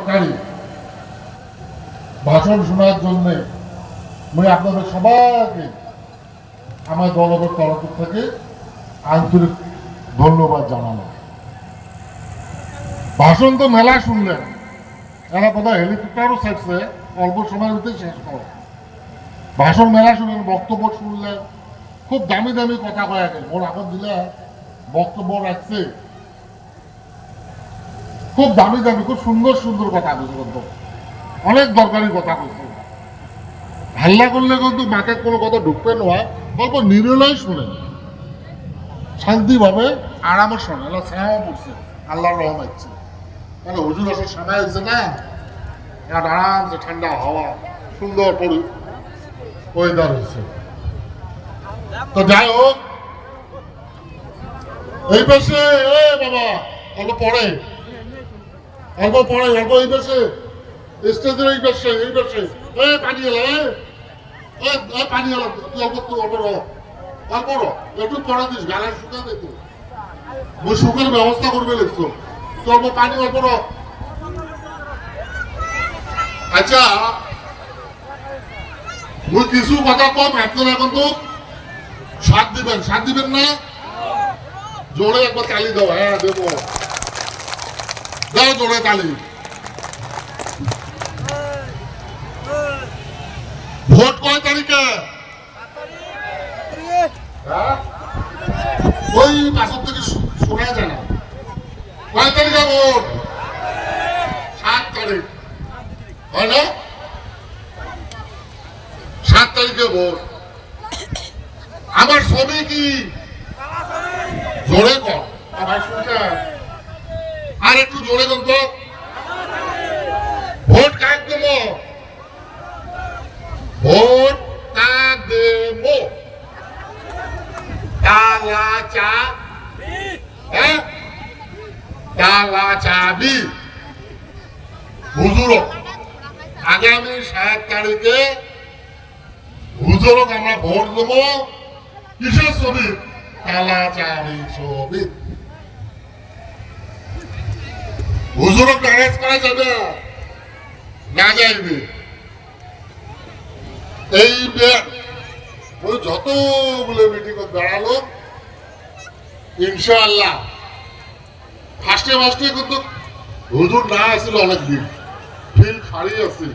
সরকারি ভাষণ শোনার জন্য আমি আপনাদের সবাইকে আমার দলগত তরফ থেকে আন্তরিক ধন্যবাদ জানালাম। ভাষণ তো মেলা শুনলেন, এরা বোধহয় হেলিকপ্টারও ছাড়ছে অল্প সময়ের ভিতরে শেষ করে। ভাষণ মেলা শুনলেন, বক্তব্য শুনলেন, খুব দামি দামি কথা কয়ে গেল। ওর আগত দিলে বক্তব্য রাখছে, খুব দামি দামি খুব সুন্দর সুন্দর কথা বলছে, অনেক দরকারি কথা বলছে। হাল্লা করলে কিন্তু মাকে কোনো কথা ঢুকবে না, অল্প নিরলয় শুনেন, শান্তিভাবে আরামে শোনে। এলা ছায়া পড়ছে, আল্লাহর রহম হচ্ছে, মানে হুজুর আসার সময় হচ্ছে না, একটা আরামসে ঠান্ডা হাওয়া, সুন্দর ওয়েদার হচ্ছে। তো যাই হোক, এই পাশে বাবা অল্প পড়ে, অল্প পড়ে, অল্প এই পাশে স্টেজের এই পাশে, এই পাশে পানি এলা, পানি এলা, তুই অল্প তুই অল্প অল্প একটু পড়া দিস, গালা শুকা দেখো, ওই শুকের ব্যবস্থা করবে লিখছো, তুই অল্প পানি অল্প। আচ্ছা, মুই কিছু কথা কম, আপনারা এখন তো সাথ দিবেন, সাথ দিবেন না? জোরে একবার তালি দাও। হ্যাঁ দেবো, দাও জোরে তালি। ভোট কয় তারিখে? ওই পাঁচক থেকে শোনা যায় না। কয় তারিখে ভোট? 7 তারিখ, হয় না? 7 তারিখে ভোট। আমার ছবি কি জোরে কর, আমার শুনছে আর একটু জোরে কর তো। ভোট কাক দেব? ভোট কাক দেব? তালা চা, হ্যাঁ তালা চাবি হুজুর। আগামী 7 তারিখে হুজুরক আমরা ভোট দেব। কিসের ছবি? তালা চাবি ছবি। হুজুরক ম্যানেজ করা যাবে না যাইবে? এই ওই যতগুলো মিটিং দাঁড়ালো, ইনশাআল্লাহ ফার্স্টে কিন্তু হুজুর না আসছিল, অনেকদিন ফিল খালি আছে।